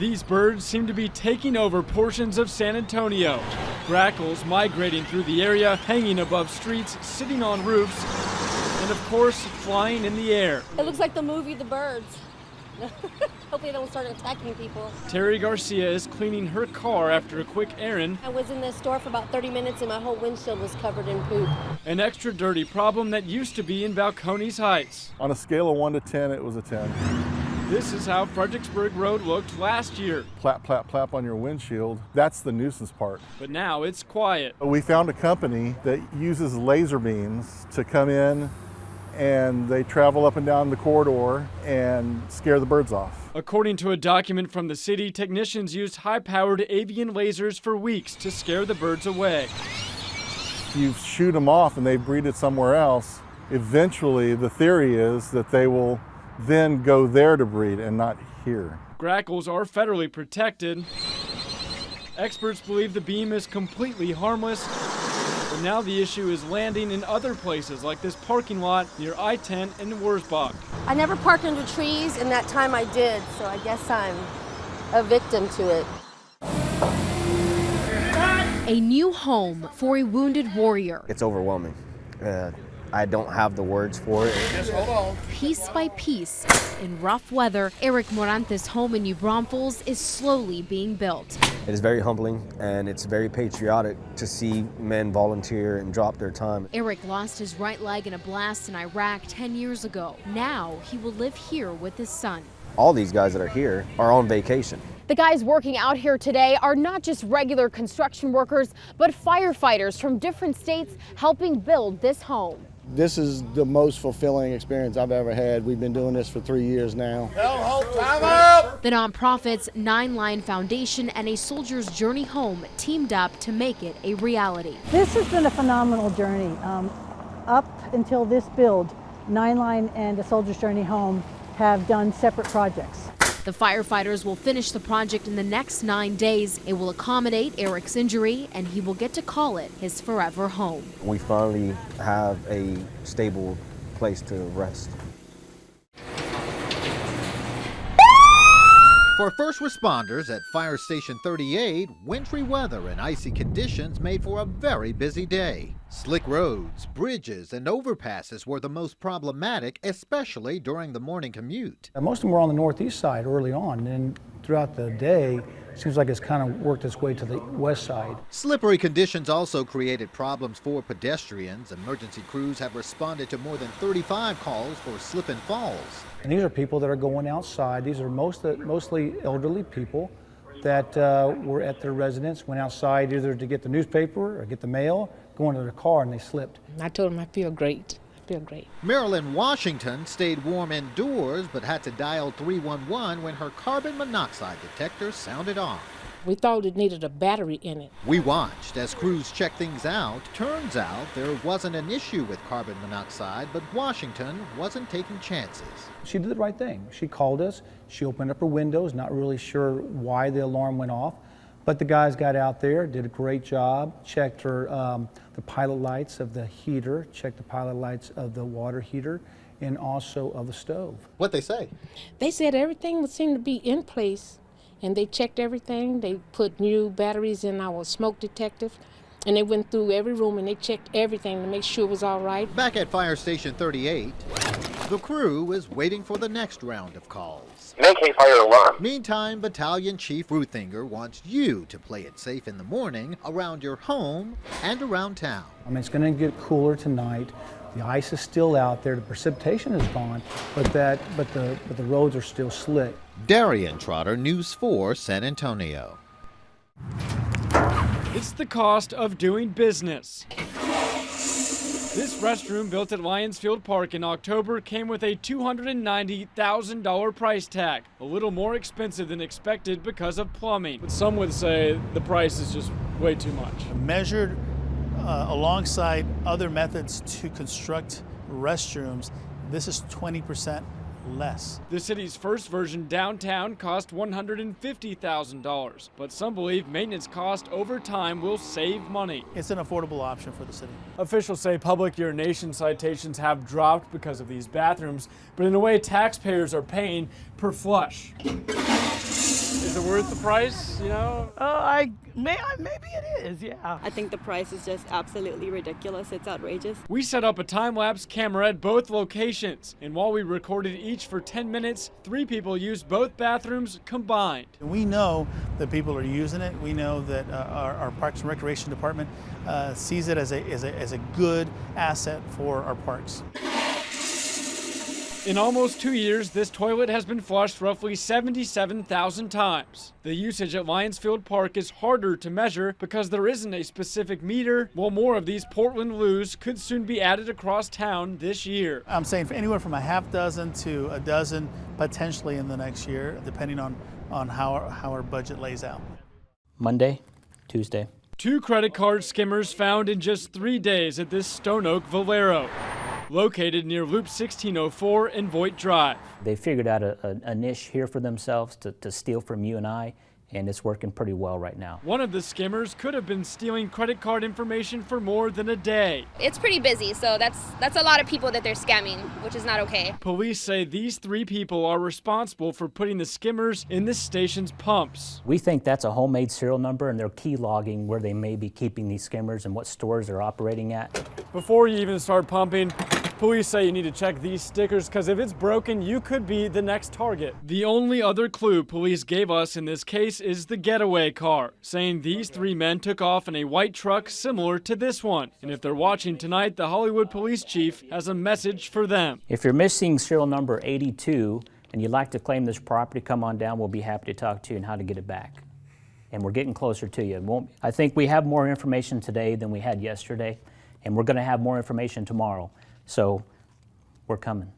These birds seem to be taking over portions of San Antonio. Grackles migrating through the area, hanging above streets, sitting on roofs, and of course, flying in the air. It looks like the movie The Birds. Hopefully they don't start attacking people. Terry Garcia is cleaning her car after a quick errand. I was in the store for about 30 minutes and my whole windshield was covered in poop. An extra dirty problem that used to be in Balcones Heights. On a scale of 1 to 10, it was a 10. This is how Fredericksburg Road looked last year. Plap, plap, plap on your windshield. That's the nuisance part. But now it's quiet. We found a company that uses laser beams to come in, and they travel up and down the corridor and scare the birds off. According to a document from the city, technicians used high-powered avian lasers for weeks to scare the birds away. If you shoot them off and they've breeded somewhere else, eventually the theory is that they will then go there to breed and not here. Grackles are federally protected. Experts believe the beam is completely harmless, but now the issue is landing in other places like this parking lot near I-10 in Wurzbach. I never parked under trees, and that time I did, so I guess I'm a victim to it. A new home for a wounded warrior. It's overwhelming. I don't have the words for it. Just hold on. Piece by piece, in rough weather, Eric Morante's home in New Braunfels is slowly being built. It is very humbling and it's very patriotic to see men volunteer and drop their time. Eric lost his right leg in a blast in Iraq 10 years ago. Now he will live here with his son. All these guys that are here are on vacation. The guys working out here today are not just regular construction workers, but firefighters from different states helping build this home. This is the most fulfilling experience I've ever had. We've been doing this for 3 years now. Time up! The nonprofits Nine Line Foundation and A Soldier's Journey Home teamed up to make it a reality. This has been a phenomenal journey. Up until this build, Nine Line and A Soldier's Journey Home have done separate projects. The firefighters will finish the project in the next 9 days. It will accommodate Eric's injury, and he will get to call it his forever home. We finally have a stable place to rest. For first responders at Fire Station 38, wintry weather and icy conditions made for a very busy day. Slick roads, bridges, and overpasses were the most problematic, especially during the morning commute. Most of them were on the northeast side early on, and throughout the day, it seems like it's kind of worked its way to the west side. Slippery conditions also created problems for pedestrians. Emergency crews have responded to more than 35 calls for slip and falls. And these are people that are going outside. These are mostly elderly people that were at their residence, went outside either to get the newspaper or get the mail, go into their car, and they slipped. I told them I feel great. I feel great. Marilyn Washington stayed warm indoors but had to dial 311 when her carbon monoxide detector sounded off. We thought it needed a battery in it. We watched as crews checked things out. Turns out there wasn't an issue with carbon monoxide, but Washington wasn't taking chances. She did the right thing. She called us. She opened up her windows, not really sure why the alarm went off. But the guys got out there, did a great job, checked her, the pilot lights of the heater, checked the pilot lights of the water heater, and also of the stove. What'd they say? They said everything would seem to be in place, and they checked everything. They put new batteries in our smoke detector, and they went through every room and they checked everything to make sure it was all right. Back at Fire Station 38, the crew is waiting for the next round of calls. Make a fire alarm. Meantime, Battalion Chief Ruthinger wants you to play it safe in the morning around your home and around town. I mean, it's going to get cooler tonight. The ice is still out there. The precipitation is gone, but the roads are still slick. Darian Trotter, News 4, San Antonio. It's the cost of doing business. This restroom, built at Lions Field Park in October, came with a $290,000 price tag, a little more expensive than expected because of plumbing. But some would say the price is just way too much. Measured alongside other methods to construct restrooms, this is 20% less. The city's first version downtown cost $150,000, but some believe maintenance cost over time will save money. It's an affordable option for the city. Officials say public urination citations have dropped because of these bathrooms, but in a way taxpayers are paying per flush. Is it worth the price, you know? Maybe it is, yeah. I think the price is just absolutely ridiculous. It's outrageous. We set up a time-lapse camera at both locations, and while we recorded each for 10 minutes, 3 people used both bathrooms combined. We know that people are using it. We know that our Parks and Recreation Department sees it as a good asset for our parks. In almost 2 years, this toilet has been flushed roughly 77,000 times. The usage at Lions Field Park is harder to measure because there isn't a specific meter, while more of these Portland loos could soon be added across town this year. I'm saying for anywhere from a half dozen to a dozen potentially in the next year, depending on how our budget lays out. Monday, Tuesday. 2 credit card skimmers found in just 3 days at this Stone Oak Valero, located near Loop 1604 and Voigt Drive. They figured out a niche here for themselves to steal from you and I, and it's working pretty well right now. One of the skimmers could have been stealing credit card information for more than a day. It's pretty busy, so that's a lot of people that they're scamming, which is not okay. Police say these 3 people are responsible for putting the skimmers in this station's pumps. We think that's a homemade serial number, and they're key logging where they may be keeping these skimmers and what stores they're operating at. Before you even start pumping, police say you need to check these stickers because if it's broken, you could be the next target. The only other clue police gave us in this case is the getaway car, saying these 3 men took off in a white truck similar to this one. And if they're watching tonight, the Hollywood police chief has a message for them. If you're missing serial number 82 and you'd like to claim this property, come on down. We'll be happy to talk to you on how to get it back. And we're getting closer to you. I think we have more information today than we had yesterday, and we're going to have more information tomorrow. So we're coming.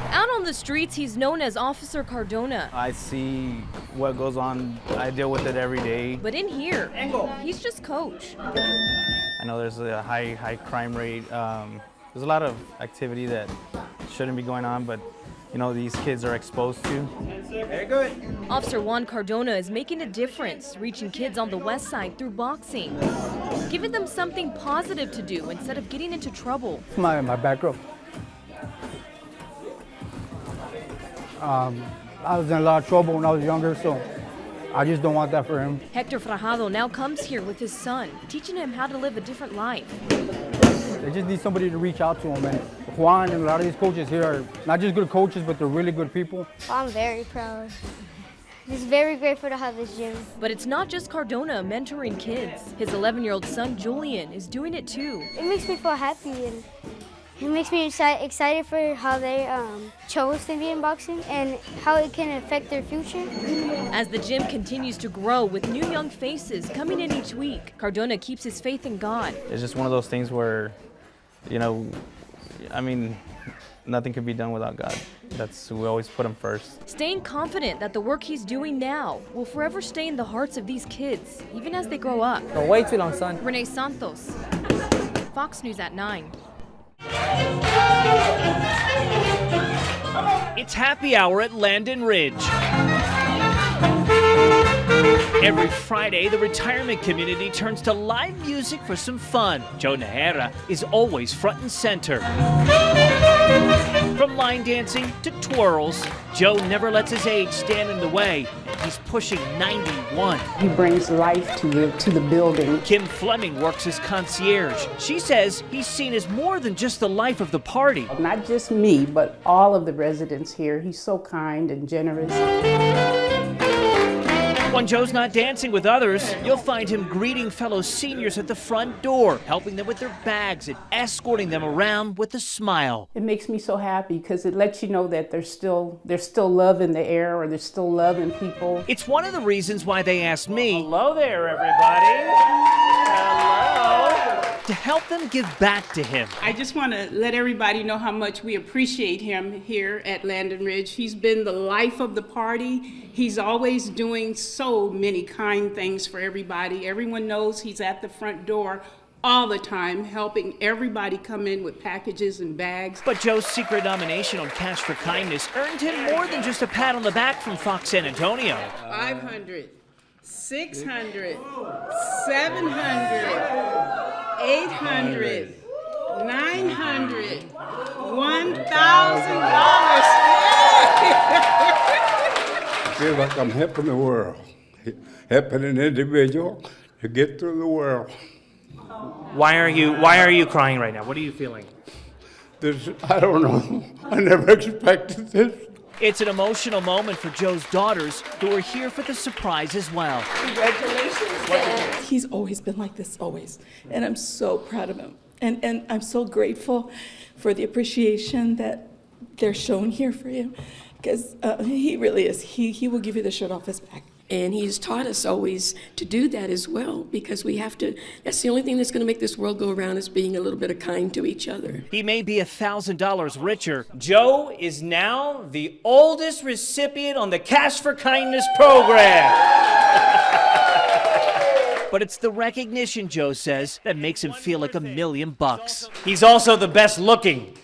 Out on the streets, he's known as Officer Cardona. I see what goes on. I deal with it every day. But in here, he's just Coach. I know there's a high crime rate. There's a lot of activity that shouldn't be going on, but you know, these kids are exposed to. Very good. Officer Juan Cardona is making a difference, reaching kids on the west side through boxing, giving them something positive to do instead of getting into trouble. My background. I was in a lot of trouble when I was younger, so I just don't want that for him. Hector Frajado now comes here with his son, teaching him how to live a different life. They just need somebody to reach out to them, and Juan and a lot of these coaches here are not just good coaches, but they're really good people. I'm very proud. Just very grateful to have this gym. But it's not just Cardona mentoring kids. His 11-year-old son, Julian, is doing it too. It makes me feel happy, and it makes me excited for how they chose to be in boxing and how it can affect their future. As the gym continues to grow with new young faces coming in each week, Cardona keeps his faith in God. It's just one of those things where, you know, I mean, nothing can be done without God. We always put him first. Staying confident that the work he's doing now will forever stay in the hearts of these kids, even as they grow up. Don't wait too long, son. Renee Santos, Fox News at 9. It's happy hour at Landon Ridge. Every Friday, the retirement community turns to live music for some fun. Joe Nahera is always front and center. From line dancing to twirls, Joe never lets his age stand in the way, and he's pushing 91. He brings life to the building. Kim Fleming works as concierge. She says he's seen as more than just the life of the party. Not just me, but all of the residents here. He's so kind and generous. When Joe's not dancing with others, you'll find him greeting fellow seniors at the front door, helping them with their bags and escorting them around with a smile. It makes me so happy because it lets you know that there's still love in the air, or there's still love in people. It's one of the reasons why they asked me, hello there, everybody. Hello. To help them give back to him. I just want to let everybody know how much we appreciate him here at Landon Ridge. He's been the life of the party. He's always doing so many kind things for everybody. Everyone knows he's at the front door all the time, helping everybody come in with packages and bags. But Joe's secret nomination on Cash for Kindness earned him more than just a pat on the back from Fox San Antonio. 500, 600, 700, 800, 900, $1,000. feel like I'm helping the world, helping an individual to get through the world. Why are you crying right now? What are you feeling? I don't know. I never expected this. It's an emotional moment for Joe's daughters, who are here for the surprise as well. Congratulations, Dad. He's always been like this, always. And I'm so proud of him. And I'm so grateful for the appreciation that they're showing here for you. Because he really is. He will give you the shirt off his back. And he's taught us always to do that as well, because we have to, that's the only thing that's going to make this world go around, is being a little bit of kind to each other. He may be $1,000 richer. Joe is now the oldest recipient on the Cash for Kindness program. But it's the recognition, Joe says, that makes him feel like $1 million. He's also the best looking.